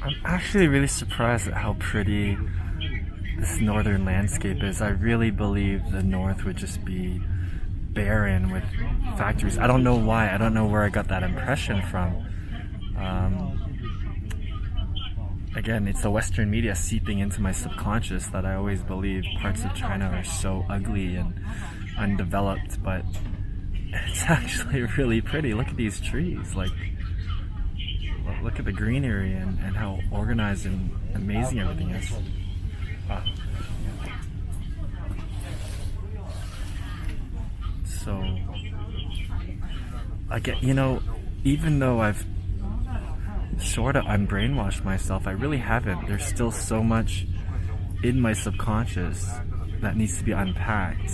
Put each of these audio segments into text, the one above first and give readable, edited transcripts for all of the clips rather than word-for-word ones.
I'm actually really surprised at how pretty this northern landscape is. I really believe the north would just be barren with factories. I don't know why. I don't know where I got that impression from. Again, it's the Western media seeping into my subconscious that I always believe parts of China are so ugly and undeveloped, but it's actually really pretty. Look at these trees. Like, look at the greenery and how organized and amazing everything is. Wow. So, I get, even though I've sort of unbrainwashed myself, I really haven't. There's still so much in my subconscious that needs to be unpacked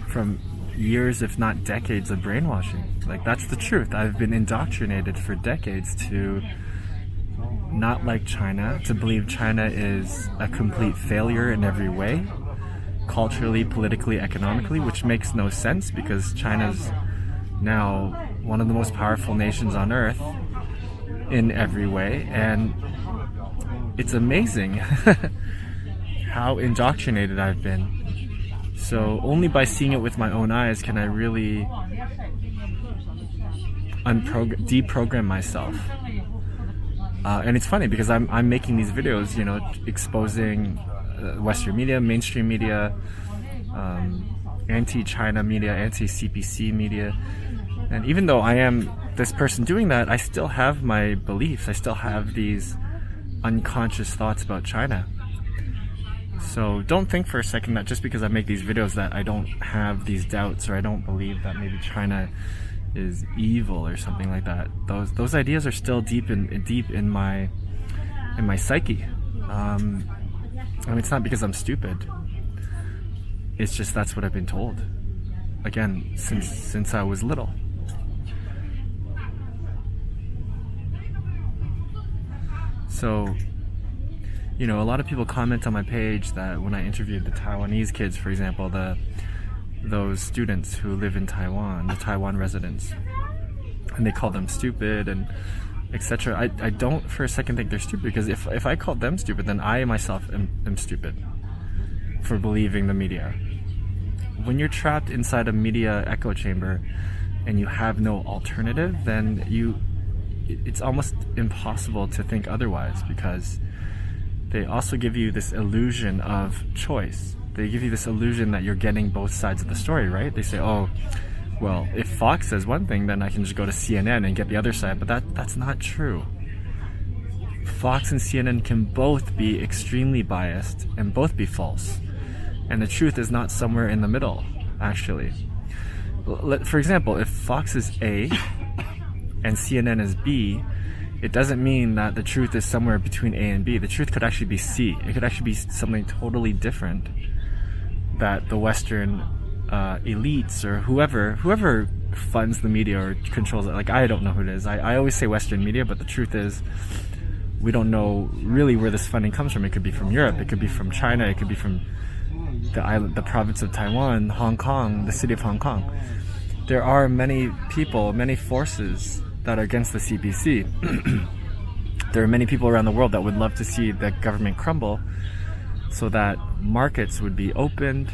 from years, if not decades, of brainwashing. Like, that's the truth. I've been indoctrinated for decades to not like China, to believe China is a complete failure in every way, culturally, politically, economically, which makes no sense because China's now one of the most powerful nations on earth in every way, and it's amazing how indoctrinated I've been. So only by seeing it with my own eyes can I really deprogram myself. And it's funny because I'm making these videos, exposing Western media, mainstream media, anti-China media, anti-CPC media. And even though I am this person doing that, I still have my beliefs. I still have these unconscious thoughts about China. So don't think for a second that just because I make these videos that I don't have these doubts, or I don't believe that maybe China is evil or something like that. Those ideas are still deep in my psyche. It's not because I'm stupid. It's just that's what I've been told. Again, since I was little. So, a lot of people comment on my page that when I interviewed the Taiwanese kids, for example, those students who live in Taiwan, the Taiwan residents, and they call them stupid and etc. I don't for a second think they're stupid, because if I called them stupid, then I myself am stupid for believing the media. When you're trapped inside a media echo chamber and you have no alternative, then it's almost impossible to think otherwise, because they also give you this illusion of choice. They give you this illusion that you're getting both sides of the story, right? They say, oh, well, if Fox says one thing, then I can just go to CNN and get the other side. But that's not true. Fox and CNN can both be extremely biased and both be false. And the truth is not somewhere in the middle, actually. For example, if Fox is A and CNN is B, it doesn't mean that the truth is somewhere between A and B. The truth could actually be C. It could actually be something totally different that the Western elites or whoever funds the media or controls it, like, I don't know who it is. I always say Western media, but the truth is we don't know really where this funding comes from. It could be from Europe, it could be from China, it could be from the province of Taiwan, Hong Kong, the city of Hong Kong. There are many people, many forces that are against the CPC. There are many people around the world that would love to see the government crumble so that markets would be opened,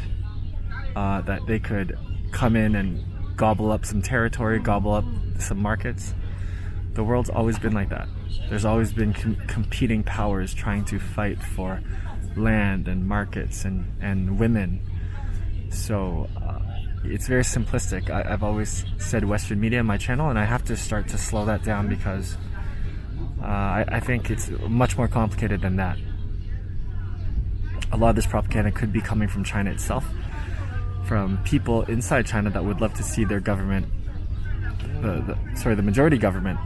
that they could come in and gobble up some territory, gobble up some markets. The world's always been like that. There's always been competing powers trying to fight for land and markets and women. So it's very simplistic. I've always said Western media in my channel, and I have to start to slow that down because I think it's much more complicated than that. A lot of this propaganda could be coming from China itself, from people inside China that would love to see their government, the majority government,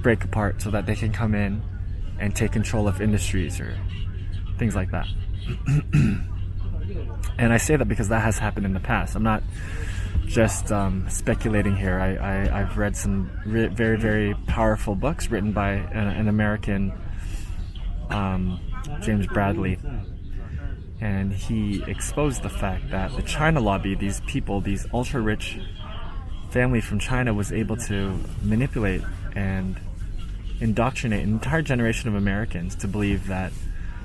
break apart so that they can come in and take control of industries or things like that. And I say that because that has happened in the past. I'm not just speculating here. I've read some very, very powerful books written by an American, James Bradley. And he exposed the fact that the China lobby, these people, these ultra-rich family from China, was able to manipulate and indoctrinate an entire generation of Americans to believe that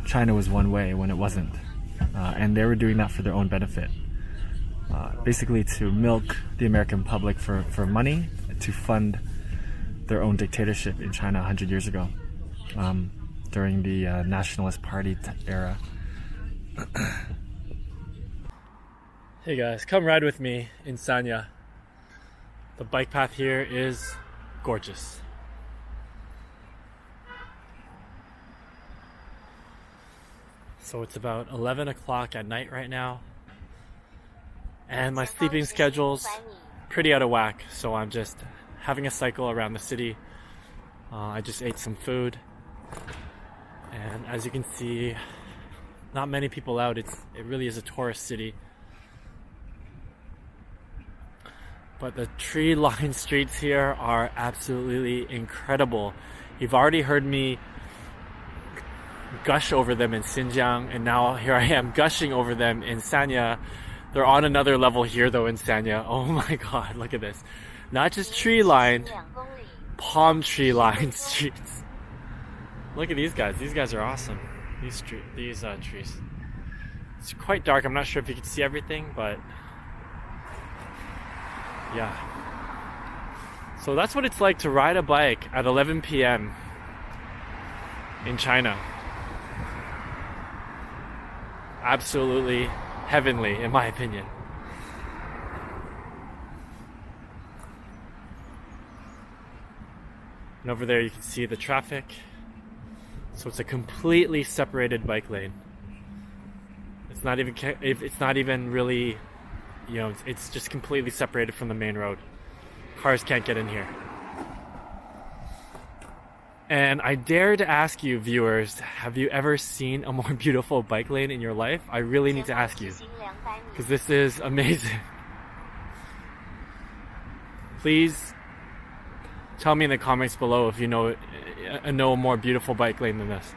China was one way when it wasn't. And they were doing that for their own benefit. Basically to milk the American public for money, to fund their own dictatorship in China 100 years ago, during the Nationalist Party era. Hey guys, come ride with me in Sanya. The bike path here is gorgeous. So it's about 11 o'clock at night right now, and my sleeping schedule's pretty out of whack, so I'm just having a cycle around the city. I just ate some food, and as you can see, not many people out. It really is a tourist city. But the tree-lined streets here are absolutely incredible. You've already heard me gush over them in Xinjiang, and now here I am gushing over them in Sanya. They're on another level here though in Sanya. Oh my god, look at this. Not just tree-lined, palm tree-lined streets. Look at these guys. These guys are awesome. These trees. It's quite dark. I'm not sure if you can see everything, but yeah. So that's what it's like to ride a bike at 11 p.m. in China. Absolutely heavenly, in my opinion. And over there you can see the traffic. So it's a completely separated bike lane. It's not even really, you know, it's just completely separated from the main road. Cars can't get in here. And I dare to ask you, viewers, have you ever seen a more beautiful bike lane in your life? I really need to ask you, because this is amazing. Please tell me in the comments below if you know a more beautiful bike lane than this.